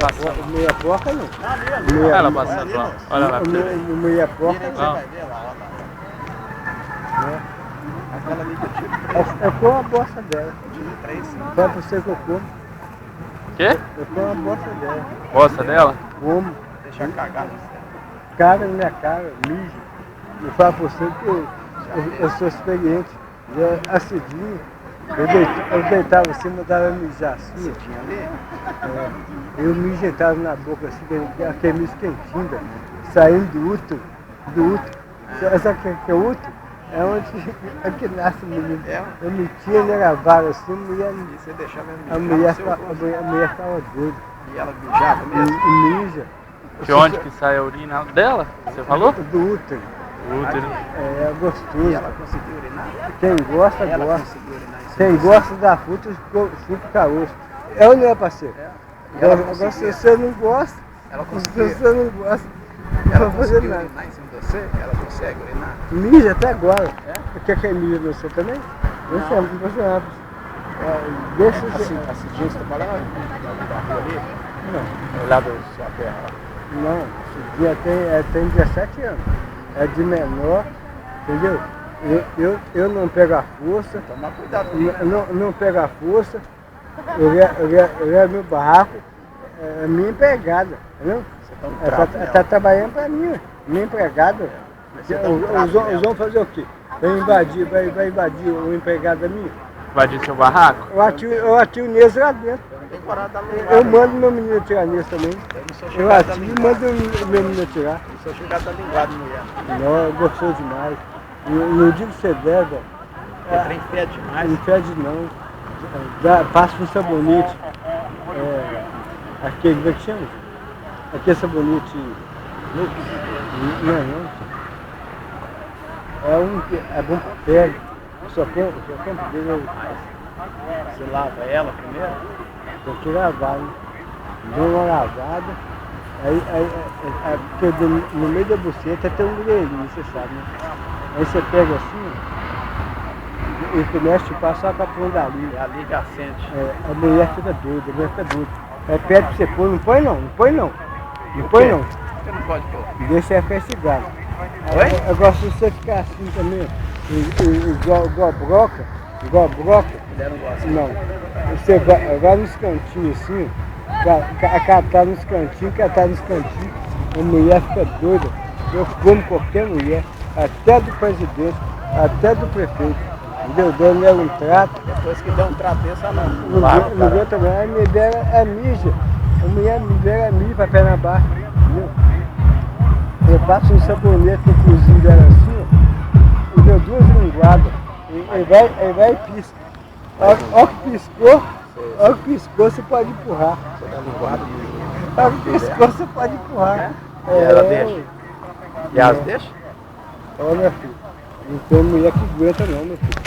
passando. Meia porca não. Olha ela passando lá. Olha lá. Meia porca não. Aquela ali que eu tiro Eu como a bosta dela. Só pra você que eu como. Quê? Eu como a bosta dela. Gosta dela? Como. deixar cagar no céu. Caga na minha cara, mijo. Eu falo pra você que eu sou experiente. Já acidinho. Eu deitava assim, mandava mijar assim. Tinha ali? Eu me injetava na boca assim, aquele mijo quentinho, velho. Saindo do útero. Sabe o que é útero? É onde é que nasce o menino. Eu metia ele era vara assim, E você deixava a ela mulher mijar no seu ficava doida. E ela mijava mesmo? Mija. De onde que sai a urina dela? Você falou? Do útero. O útero. É gostoso. E ela conseguiu urinar? Quem gosta, Ela gosta. conseguiu urinar em Quem gosta da fruta, chupa o caroço. É ou não é, parceiro? E ela Agora, se conseguiu. você não gosta, Ela se conseguiu. você não gosta, não Ela vai fazer conseguiu nada. urinar em cima de você? Ela consegue urinar? Mija até agora. Quer que mija no seu também? Você abre. Deixa Assim, você tá falando? Ali? Não, Lá da sua terra. não. Esse dia tem 17 anos. É de menor, entendeu? Eu não pego a força. Toma cuidado. Não pego a força. Eu levo meu barraco. É minha empregada, entendeu? Você tá um Ela trapo tá trabalhando pra mim, minha empregada. Você dá um trapo Os homens vão fazer o quê? Vai invadir o empregado minha? Invadir seu barraco? Eu atiro neles lá dentro. Eu não tenho coragem da Eu mando meu menino atirar neles também. Eu não sou Eu chegado da atiro e linguada. mando meu menino atirar. Eu sou chegado da linguada, mulher. Não, gostou demais. No dia que você deve, O trem fede demais. não fede não. Passa um sabonete. Aquele, como é que chama? Aquele sabonete. Não. É um que é bom pra pele. Só compro dele. Você lava ela primeiro? Tem que lavar, né? Dou uma lavada. Porque no meio da buceta tem um grelhinho, você sabe, né? Aí você pega assim, e começa a chupar só pra pôr dali. A liga acende. A mulher fica doida, a mulher fica doida. Aí pede pra você pôr, não põe não. Você não pode pôr. Deixa ela investigada. Oi? Eu gosto de você ficar assim também, igual broca. Mulher não gosta. Não. Você vai nos cantinhos assim, catar nos cantinhos, a mulher fica doida. Eu como qualquer mulher, até do presidente, até do prefeito. Entendeu? Dando ela um trato. Depois que dá um trato desse, ela não Não lava, aguenta também. A mulher é mija. A mulher é mija pra perna baixa. Entendeu? Eu passo um sabonete no cozinho dela assim, ó, e deu 2 linguadas. Aí vai e pisca. Ó que piscou, você pode empurrar. Você dá linguada. Ó que piscou, você pode empurrar. E ela deixa? E elas deixam? Ó, minha filha, não tem mulher que aguenta não, meu filho.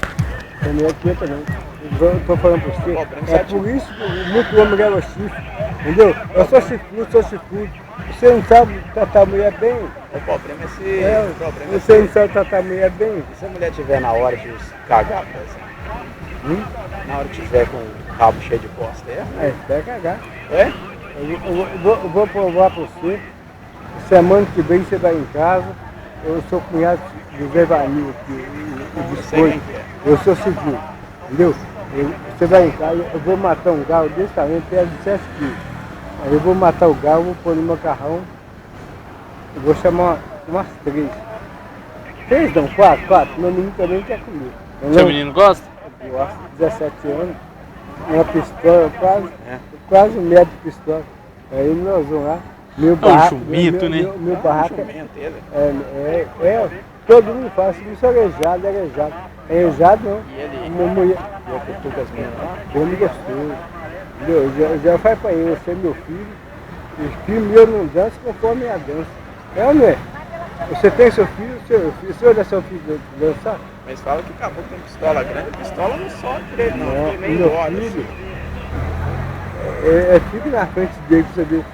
Não tem mulher que aguenta não. Eu tô falando pra você, é por isso que muito homem leva chifre, entendeu? Eu sou chifrudo. Você não sabe tratar a mulher bem? O problema é se... Você não sabe tratar a mulher bem? E se a mulher tiver na hora de cagar, por exemplo? Na hora que tiver com o rabo cheio de bosta, Vai cagar. É? Eu vou provar pra você. Semana que vem você vai em casa. Eu sou cunhado do Zé Vanil aqui, o biscoito. Eu sou civil, entendeu? Você vai em casa, eu vou matar um galo desse tamanho, pesa de 7 quilos. Aí eu vou matar o galo, vou pôr no macarrão. Eu vou chamar umas 3. 3 não, 4. Meu menino também quer comer. Seu menino gosta? Gosto, 17 anos. Uma pistola, quase 1 metro de pistola. Aí nós vamos lá. Meu barraco, chumito, né? Meu barraco Chumento ele. todo mundo fala assim, isso é arejado. É arejado não. E ele... Uma mulher, E a cutuca as meninas lá? homem gostoso. Entendeu? Já faz pra ele, você é meu filho. Os filhos meus não dançam conforme a dança. É ou não é? Você tem seu filho, o senhor é seu filho dançar? Mas fala que acabou com pistola grande, a pistola não sobe direito não, Não, ele nem meu olha. filho, fica na frente dele pra você ver.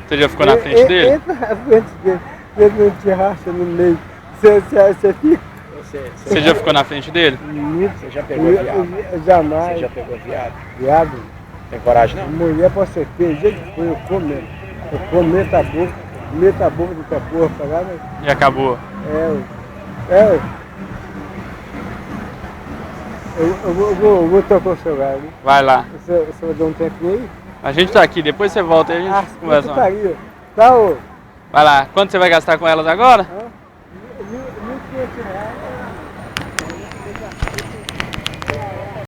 Você já ficou na frente dele? Entra na frente dele, ele não te racha no meio. Você fica. Você já ficou na frente dele? Você já pegou viado? Jamais. Você já pegou viado? Viado? Tem coragem não? Mulher pode ser feia, do jeito que foi, eu como mesmo. Eu como, meto a boca dessa porra pra lá, mas... E acabou. Eu vou tocar o celular ali. Vai lá. Você vai dar um tempinho aí? A gente tá aqui, depois você volta e a gente conversa mais. Tá, ô. Vai lá. Quanto você vai gastar com elas agora? Ah,